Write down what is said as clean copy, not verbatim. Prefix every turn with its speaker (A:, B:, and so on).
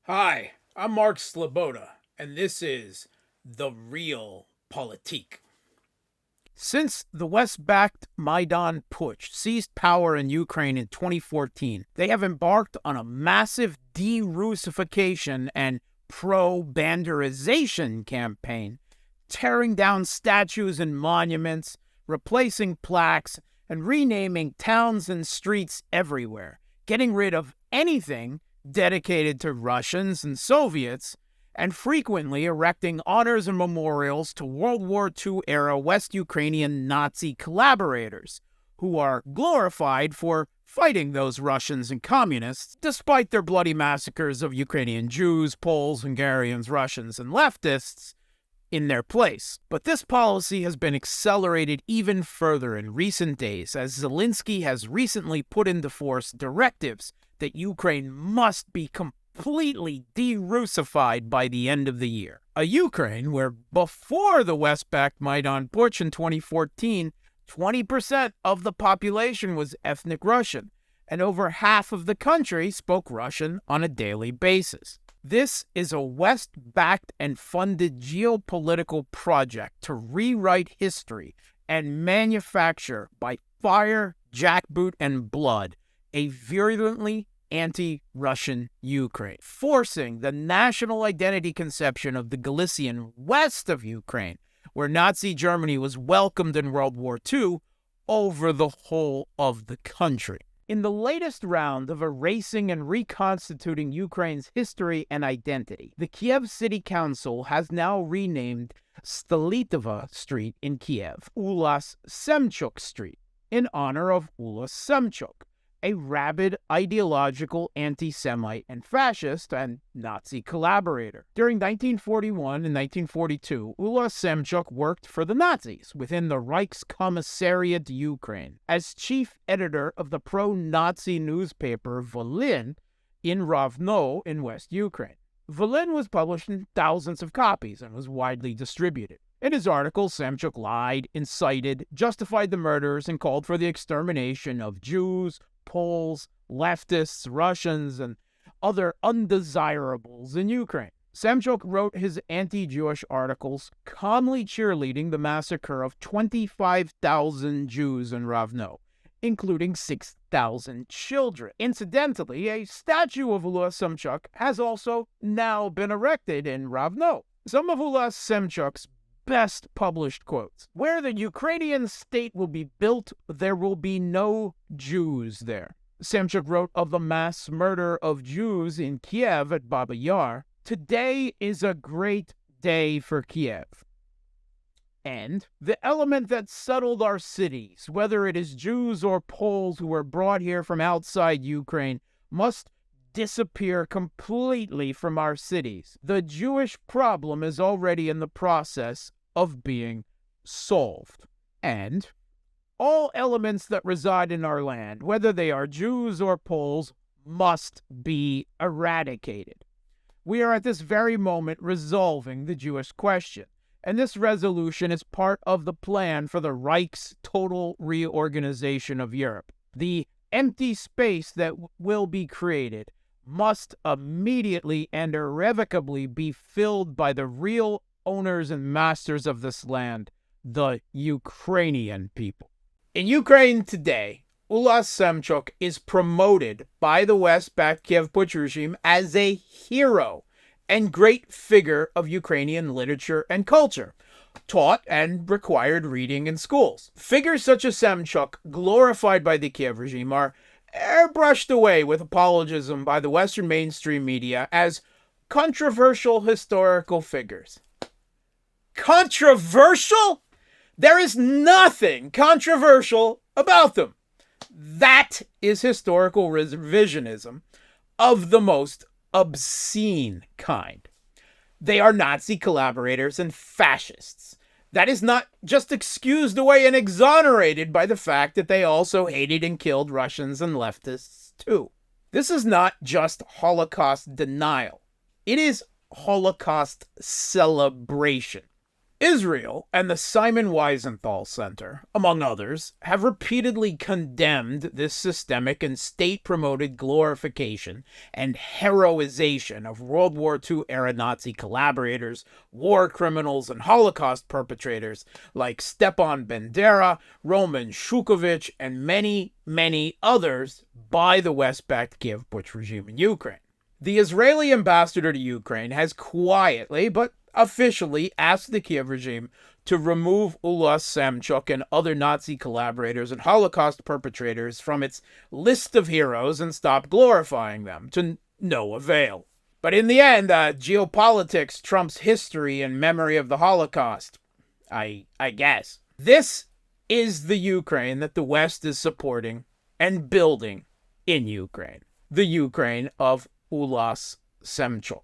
A: Hi, I'm Mark Sleboda, and this is The Real Politick. Since the West-backed Maidan Putsch seized power in Ukraine in 2014, they have embarked on a massive De-Russification and Pro-Banderization campaign, tearing down statues and monuments, replacing plaques, and renaming towns and streets everywhere, getting rid of anything dedicated to Russians and Soviets, and frequently erecting honors and memorials to World War II-era West Ukrainian Nazi collaborators, who are glorified for fighting those Russians and communists, despite their bloody massacres of Ukrainian Jews, Poles, Hungarians, Russians, and leftists in their place. But this policy has been accelerated even further in recent days, as Zelensky has recently put into force directives that Ukraine must be completely de-Russified by the end of the year. A Ukraine where before the West-backed Maidan Putsch in 2014, 20% of the population was ethnic Russian, and over half of the country spoke Russian on a daily basis. This is a West-backed and funded geopolitical project to rewrite history and manufacture, by fire, jackboot, and blood, a virulently anti-Russian Ukraine, forcing the national identity conception of the Galician west of Ukraine, where Nazi Germany was welcomed in World War II, over the whole of the country. In the latest round of erasing and reconstituting Ukraine's history and identity, the Kyiv City Council has now renamed Stolitova Street in Kiev Ulas Samchuk Street, in honor of Ulas Samchuk, a rabid ideological anti-Semite and fascist and Nazi collaborator. During 1941 and 1942, Ulas Samchuk worked for the Nazis within the Reichskommissariat Ukraine as chief editor of the pro-Nazi newspaper Volyn in Rovno in West Ukraine. Volyn was published in thousands of copies and was widely distributed. In his article, Samchuk lied, incited, justified the murders, and called for the extermination of Jews, Poles, leftists, Russians, and other undesirables in Ukraine. Samchuk wrote his anti-Jewish articles, calmly cheerleading the massacre of 25,000 Jews in Rovno, including 6,000 children. Incidentally, a statue of Ulas Samchuk has also now been erected in Rovno. Some of Ulas Samchuk's best published quotes: "Where the Ukrainian state will be built, there will be no Jews there." Samchuk wrote of the mass murder of Jews in Kiev at Baba Yar: "Today is a great day for Kiev. And the element that settled our cities, whether it is Jews or Poles who were brought here from outside Ukraine, must disappear completely from our cities. The Jewish problem is already in the process of being solved. And all elements that reside in our land, whether they are Jews or Poles, must be eradicated. We are at this very moment resolving the Jewish question, and this resolution is part of the plan for the Reich's total reorganization of Europe. The empty space that will be created must immediately and irrevocably be filled by the real owners and masters of this land, the Ukrainian people." In Ukraine today, Ulas Samchuk is promoted by the West-backed Kiev Putsch Regime as a hero and great figure of Ukrainian literature and culture, taught and required reading in schools. Figures such as Samchuk, glorified by the Kiev regime, are airbrushed away with apologism by the Western mainstream media as controversial historical figures. Controversial? There is nothing controversial about them. That is historical revisionism of the most obscene kind. They are Nazi collaborators and fascists. That is not just excused away and exonerated by the fact that they also hated and killed Russians and leftists too. This is not just Holocaust denial. It is Holocaust celebration. Israel and the Simon Wiesenthal Center, among others, have repeatedly condemned this systemic and state-promoted glorification and heroization of World War II-era Nazi collaborators, war criminals, and Holocaust perpetrators like Stepan Bandera, Roman Shukovich, and many, many others by the West-backed Kiev Putsch Regime in Ukraine. The Israeli ambassador to Ukraine has quietly, but officially, asked the Kiev regime to remove Ulas Samchuk and other Nazi collaborators and Holocaust perpetrators from its list of heroes and stop glorifying them, to no avail. But in the end, geopolitics trumps history and memory of the Holocaust. I guess. This is the Ukraine that the West is supporting and building in Ukraine. The Ukraine of Ulas Samchuk.